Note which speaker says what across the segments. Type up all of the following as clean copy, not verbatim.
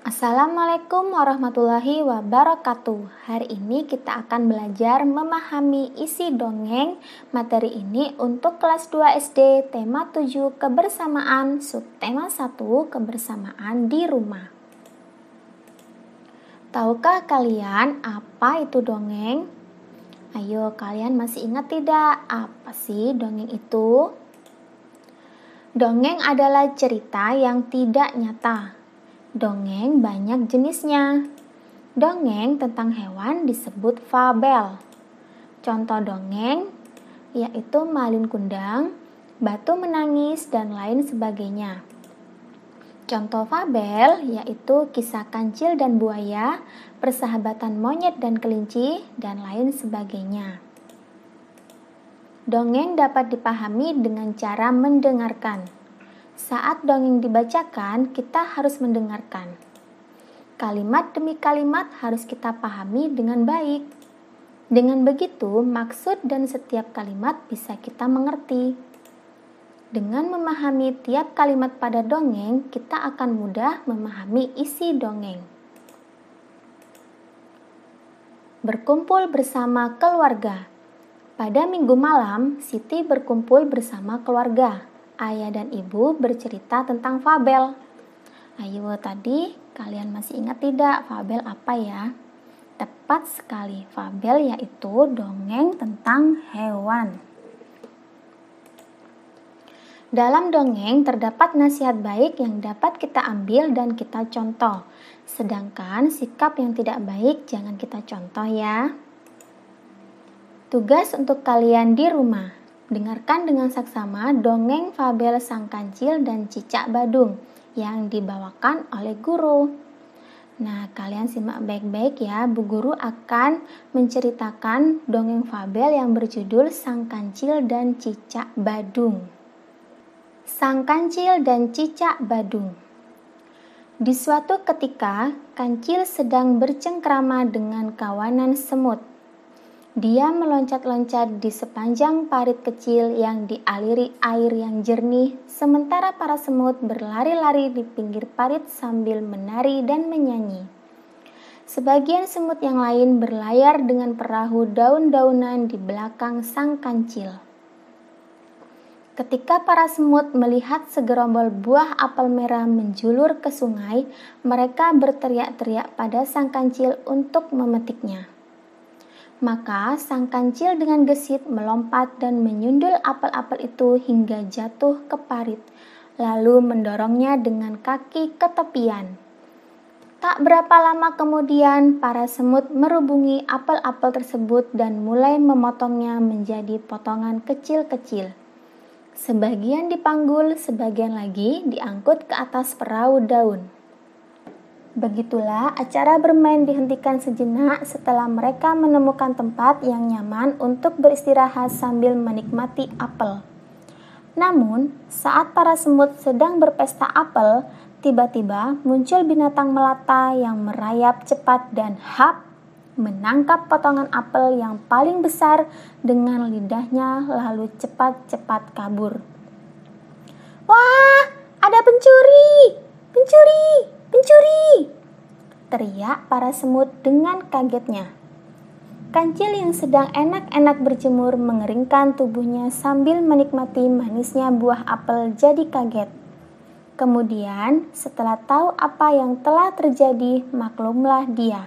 Speaker 1: Assalamualaikum warahmatullahi wabarakatuh. Hari ini kita akan belajar memahami isi dongeng. Materi ini untuk kelas 2 SD, tema 7 kebersamaan, subtema 1 kebersamaan di rumah. Tahukah kalian apa itu dongeng? Ayo, kalian masih ingat tidak apa sih dongeng itu? Dongeng adalah cerita yang tidak nyata. Dongeng banyak jenisnya. Dongeng tentang hewan disebut fabel. Contoh dongeng yaitu Malin Kundang, Batu Menangis, dan lain sebagainya. Contoh fabel yaitu Kisah Kancil dan Buaya, Persahabatan Monyet dan Kelinci, dan lain sebagainya. Dongeng dapat dipahami dengan cara mendengarkan. Saat dongeng dibacakan, kita harus mendengarkan. Kalimat demi kalimat harus kita pahami dengan baik. Dengan begitu, maksud dan setiap kalimat bisa kita mengerti. Dengan memahami tiap kalimat pada dongeng, kita akan mudah memahami isi dongeng. Berkumpul bersama keluarga. Pada minggu malam, Siti berkumpul bersama keluarga. Ayah dan ibu bercerita tentang fabel. Ayo, tadi kalian masih ingat tidak fabel apa ya? Tepat sekali, fabel yaitu dongeng tentang hewan. Dalam dongeng terdapat nasihat baik yang dapat kita ambil dan kita contoh. Sedangkan sikap yang tidak baik jangan kita contoh ya. Tugas untuk kalian di rumah. Dengarkan dengan saksama dongeng fabel Sang Kancil dan Cicak Badung yang dibawakan oleh guru. Nah, kalian simak baik-baik ya. Bu Guru akan menceritakan dongeng fabel yang berjudul Sang Kancil dan Cicak Badung. Sang Kancil dan Cicak Badung. Di suatu ketika, Kancil sedang bercengkrama dengan kawanan semut. Dia meloncat-loncat di sepanjang parit kecil yang dialiri air yang jernih, sementara para semut berlari-lari di pinggir parit sambil menari dan menyanyi. Sebagian semut yang lain berlayar dengan perahu daun-daunan di belakang Sang Kancil. Ketika para semut melihat segerombol buah apel merah menjulur ke sungai, mereka berteriak-teriak pada Sang Kancil untuk memetiknya. Maka Sang Kancil dengan gesit melompat dan menyundul apel-apel itu hingga jatuh ke parit, lalu mendorongnya dengan kaki ke tepian. Tak berapa lama kemudian, para semut merubungi apel-apel tersebut dan mulai memotongnya menjadi potongan kecil-kecil. Sebagian dipanggul, sebagian lagi diangkut ke atas perahu daun. Begitulah acara bermain dihentikan sejenak setelah mereka menemukan tempat yang nyaman untuk beristirahat sambil menikmati apel. Namun, saat para semut sedang berpesta apel, tiba-tiba muncul binatang melata yang merayap cepat dan menangkap potongan apel yang paling besar dengan lidahnya lalu cepat-cepat kabur. "Wah, ada pencuri! Pencuri! Pencuri!" teriak para semut dengan kagetnya. Kancil yang sedang enak-enak berjemur mengeringkan tubuhnya sambil menikmati manisnya buah apel jadi kaget. Kemudian, setelah tahu apa yang telah terjadi, maklumlah dia.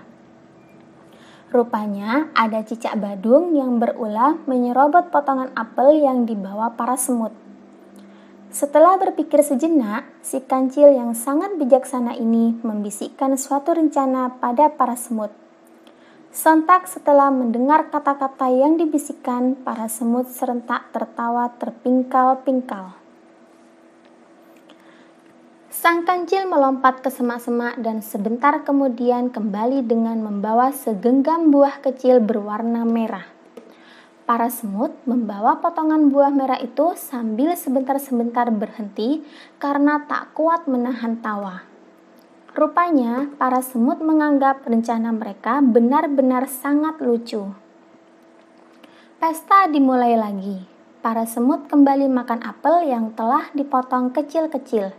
Speaker 1: Rupanya ada cicak badung yang berulah menyerobot potongan apel yang dibawa para semut. Setelah berpikir sejenak, si Kancil yang sangat bijaksana ini membisikkan suatu rencana pada para semut. Sontak setelah mendengar kata-kata yang dibisikkan, para semut serentak tertawa terpingkal-pingkal. Sang Kancil melompat ke semak-semak dan sebentar kemudian kembali dengan membawa segenggam buah kecil berwarna merah. Para semut membawa potongan buah merah itu sambil sebentar-sebentar berhenti karena tak kuat menahan tawa. Rupanya para semut menganggap rencana mereka benar-benar sangat lucu. Pesta dimulai lagi. Para semut kembali makan apel yang telah dipotong kecil-kecil.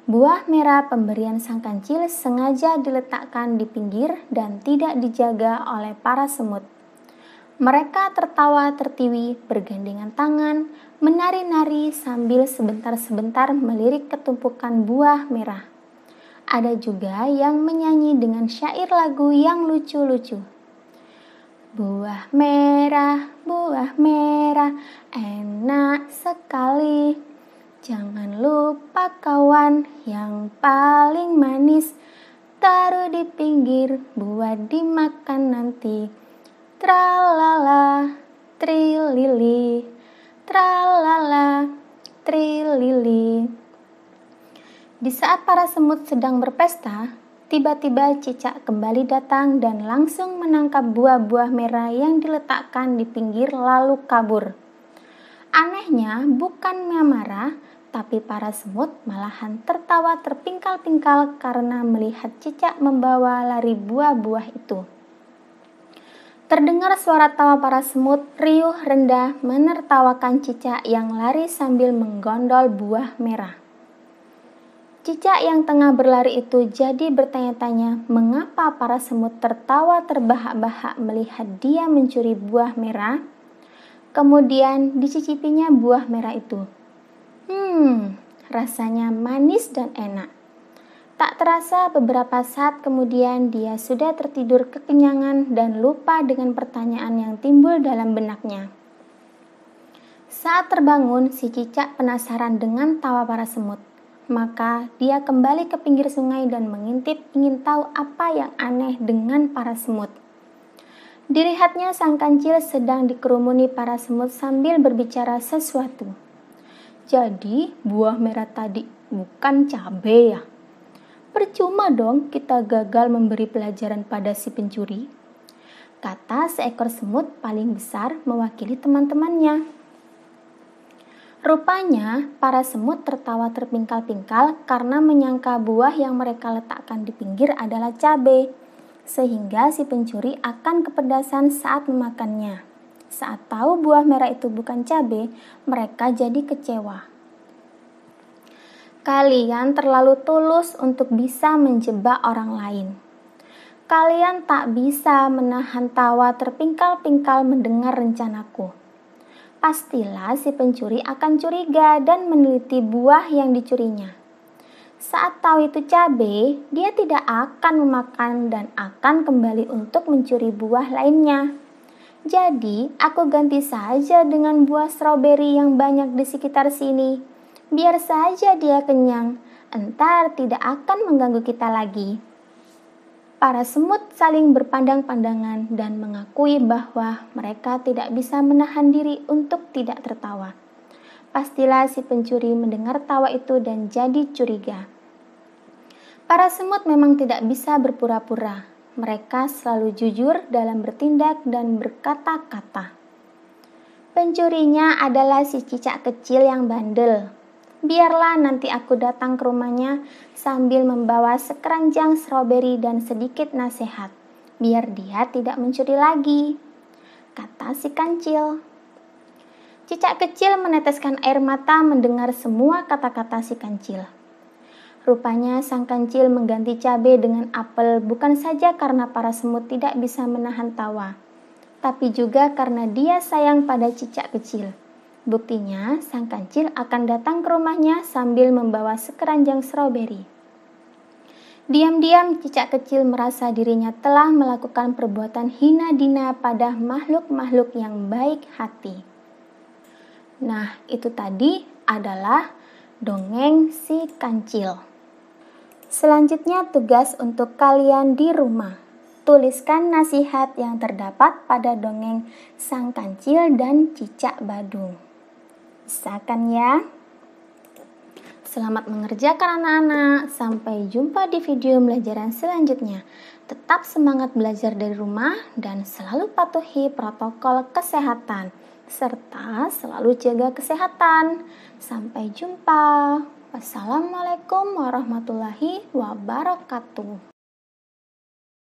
Speaker 1: Buah merah pemberian sang kancil sengaja diletakkan di pinggir dan tidak dijaga oleh para semut. Mereka tertawa tertiwi, bergandengan tangan, menari-nari sambil sebentar-sebentar melirik ketumpukan buah merah. Ada juga yang menyanyi dengan syair lagu yang lucu-lucu. Buah merah, enak sekali. Jangan lupa kawan, yang paling manis. Taruh di pinggir, buat dimakan nanti. Tralala, trilili, tralala, trilili. Di saat para semut sedang berpesta, tiba-tiba cicak kembali datang dan langsung menangkap buah-buah merah yang diletakkan di pinggir lalu kabur. Anehnya, bukannya marah, tapi para semut malahan tertawa terpingkal-pingkal karena melihat cicak membawa lari buah-buah itu. Terdengar suara tawa para semut riuh rendah menertawakan cicak yang lari sambil menggondol buah merah. Cicak yang tengah berlari itu jadi bertanya-tanya mengapa para semut tertawa terbahak-bahak melihat dia mencuri buah merah. Kemudian dicicipinya buah merah itu. Rasanya manis dan enak. Tak terasa beberapa saat kemudian dia sudah tertidur kekenyangan dan lupa dengan pertanyaan yang timbul dalam benaknya. Saat terbangun, si cicak penasaran dengan tawa para semut. Maka dia kembali ke pinggir sungai dan mengintip ingin tahu apa yang aneh dengan para semut. Dilihatnya sang kancil sedang dikerumuni para semut sambil berbicara sesuatu. Jadi buah merah tadi bukan cabai ya? Percuma dong kita gagal memberi pelajaran pada si pencuri, kata seekor semut paling besar mewakili teman-temannya. Rupanya, para semut tertawa terpingkal-pingkal karena menyangka buah yang mereka letakkan di pinggir adalah cabai, sehingga si pencuri akan kepedasan saat memakannya. Saat tahu buah merah itu bukan cabai, mereka jadi kecewa. Kalian terlalu tulus untuk bisa menjebak orang lain. Kalian tak bisa menahan tawa terpingkal-pingkal mendengar rencanaku. Pastilah si pencuri akan curiga dan meneliti buah yang dicurinya. Saat tahu itu cabai, dia tidak akan memakan dan akan kembali untuk mencuri buah lainnya. Jadi, aku ganti saja dengan buah stroberi yang banyak di sekitar sini. Biar saja dia kenyang, entar tidak akan mengganggu kita lagi. Para semut saling berpandang-pandangan dan mengakui bahwa mereka tidak bisa menahan diri untuk tidak tertawa. Pastilah si pencuri mendengar tawa itu dan jadi curiga. Para semut memang tidak bisa berpura-pura. Mereka selalu jujur dalam bertindak dan berkata-kata. Pencurinya adalah si cicak kecil yang bandel. Biarlah nanti aku datang ke rumahnya sambil membawa sekeranjang stroberi dan sedikit nasihat, biar dia tidak mencuri lagi, kata si kancil. Cicak kecil meneteskan air mata mendengar semua kata-kata si kancil. Rupanya sang kancil mengganti cabai dengan apel bukan saja karena para semut tidak bisa menahan tawa, tapi juga karena dia sayang pada cicak kecil. Buktinya, sang kancil akan datang ke rumahnya sambil membawa sekeranjang stroberi. Diam-diam cicak kecil merasa dirinya telah melakukan perbuatan hina-dina pada makhluk-makhluk yang baik hati. Nah, itu tadi adalah dongeng si kancil. Selanjutnya tugas untuk kalian di rumah. Tuliskan nasihat yang terdapat pada dongeng sang kancil dan cicak badung. Bisa kan ya? Selamat mengerjakan anak-anak. Sampai jumpa di video pembelajaran selanjutnya. Tetap semangat belajar dari rumah dan selalu patuhi protokol kesehatan. Serta selalu jaga kesehatan. Sampai jumpa. Wassalamualaikum warahmatullahi wabarakatuh.